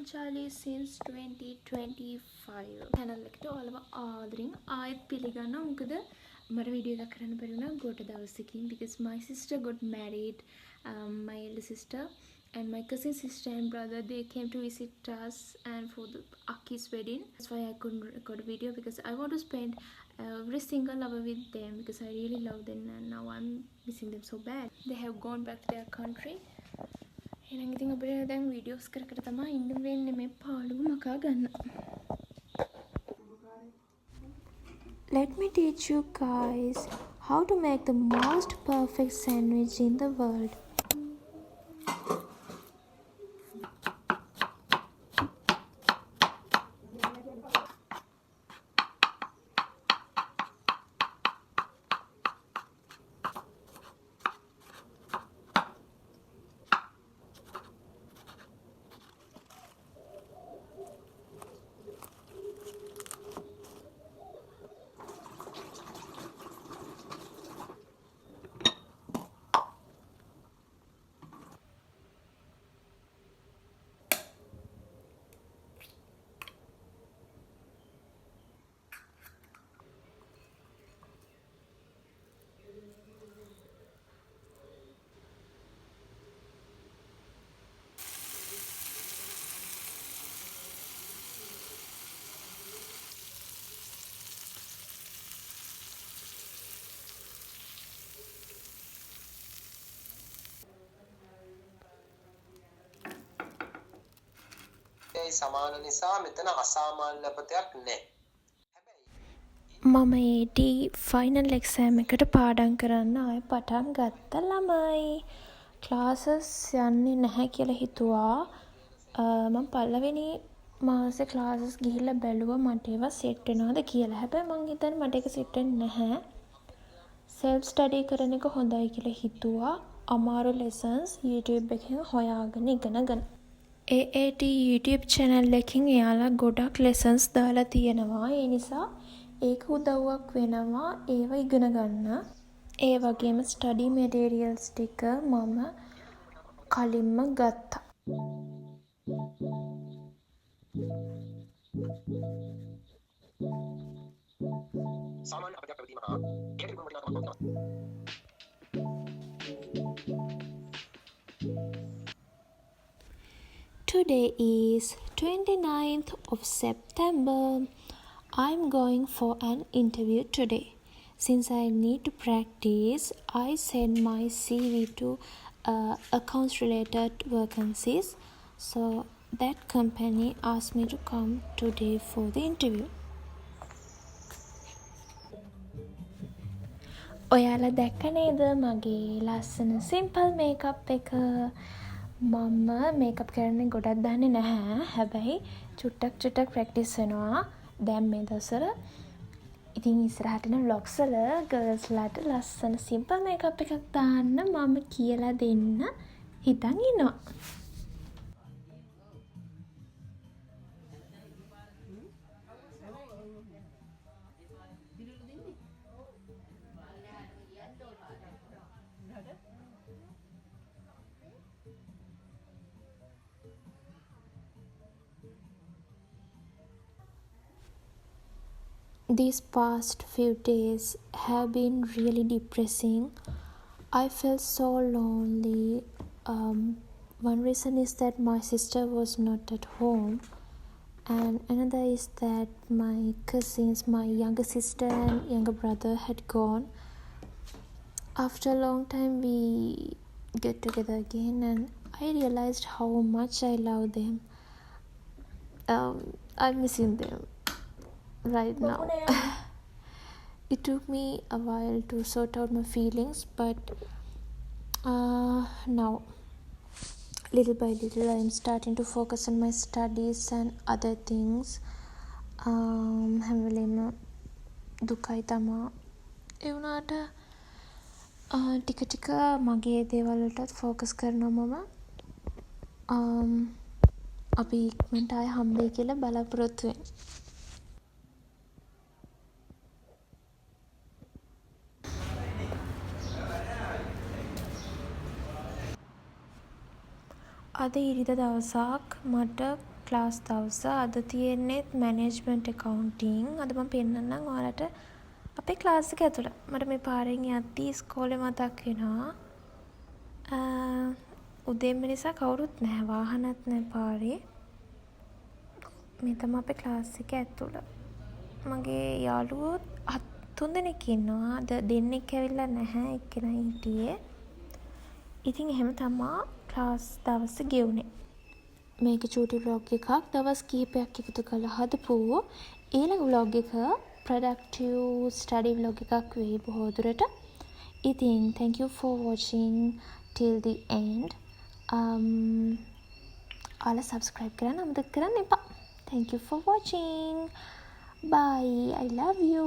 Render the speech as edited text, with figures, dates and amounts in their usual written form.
Charlie since 2025 channel එකට ඔයාලව ආදරෙන් ආයෙත් පිළිගන්නවා. මොකද මට වීඩියෝ එකක් කරන්න බැරි වුණා ගොඩ දවසකින් because my sister got married, my elder sister and my cousin sister and brother, they came to visit us and for the Aki's wedding. That's why I couldn't record a video because I want to spend every single hour with them because I really love them and now I'm missing them so bad. They have gone back to their country. එහෙනම් ඉතින් අපිට දැන් videos කර කර තමයි ඉන්න වෙන්නේ මේ පාළුව මකා ගන්න. Let me teach you guys how to make the most perfect sandwich in the world. සමාන නිසා මෙතන අසාමාන්‍ය පතයක් නැහැ. මම ඒටි ෆයිනල් එක්සෑම් එකට පාඩම් කරන්න ආයෙ පටන් ගත්ත ළමයි. ක්ලාසස් යන්නේ නැහැ කියලා හිතුවා. මම පළවෙනි මාසේ ක්ලාසස් ගිහිල්ලා බැලුවා මට ඒවා සෙට් වෙනවද කියලා. හැබැයි මං හිතන්නේ මට ඒක සෙට් වෙන්නේ නැහැ. self study කරන එක හොඳයි කියලා හිතුවා. අමාරු lessons YouTube එකෙන් හොයාගෙන ඉගෙනගෙන. AAT YouTube channel එකකින් එයාලා ගොඩක් lessons දාලා තියෙනවා. ඒ නිසා ඒක උදව්වක් වෙනවා ඒව ඉගෙන ගන්න. ඒ වගේම study materials ටික මම කලින්ම ගත්තා. සාමාන්‍ය අපතක් පැවතීම හා ඒකට වටිනාකමක් Today is 29th of September. I'm going for an interview today. Since I need to practice, I send my CV to accounts related vacancies. So that company asked me to come today for the interview. ඔයාලා දැක්ක නේද මගේ ලස්සන simple makeup එක? මම makeup කරන්නේ ගොඩක් දන්නේ නැහැ. හැබැයි චුට්ටක් ප්‍රැක්ටිස් වෙනවා දැන් මේ දවස්වල. ඉතින් ඉස්සරහට යන vlogs වල girls ලාට ලස්සන සිම්පල් මේකප් එකක් දාන්න මම කියලා දෙන්න හිතන් ඉන්නවා. These past few days have been really depressing. I felt so lonely. One reason is that my sister was not at home, and another is that my cousins, my younger sister and younger brother had gone. After a long time we get together again and I realized how much I love them. I'm missing them right now. It took me a while to sort out my feelings, but now little by little I'm starting to focus on my studies and other things. හැම වෙලේම දුකයි තමා. ඒ වුණාට ටික ටික මගේ දේවල් වලටත් ફોකස් කරනවා මම. අපි ඉක්මනට ආයෙ හම්බෙයි කියලා බලාපොරොත්තු වෙන්න. අද ඉරිදා දවසක් මට ක්ලාස් දවස. අද තියෙන්නේත් මැනේජ්මන්ට් එකවුන්ටිං. අද මම පෙන්නන්නම් ඔයාලට අපේ ක්ලාස් එක ඇතුළ. මට මේ පාරෙන් යද්දී ඉස්කෝලේ මතක් වෙනවා. උදේම නිසා කවුරුත් නැහැ. වාහනත් නැහැ පාරේ. මේ තමයි අපේ ක්ලාස් එක ඇතුළ. මගේ යාළුවෝ 3 දෙනෙක් ඉන්නවා. අද දෙන්නෙක් ඇවිල්ලා නැහැ. එක්කෙනා හිටියේ. ඉතින් එහෙම තමා ක්ලාස් දවස ගෙවුනේ. මේක චූටි vlog එකක්. දවස් කිහිපයක් එකතු කරලා හදපු. ඊළඟ vlog එක productive study vlog එකක් වෙයි බොහෝ දුරට. ඉතින් thank you for watching till the end. ඔයාලා subscribe කරන්න අමතක කරන්න එපා. Thank you for watching. Bye. I love you.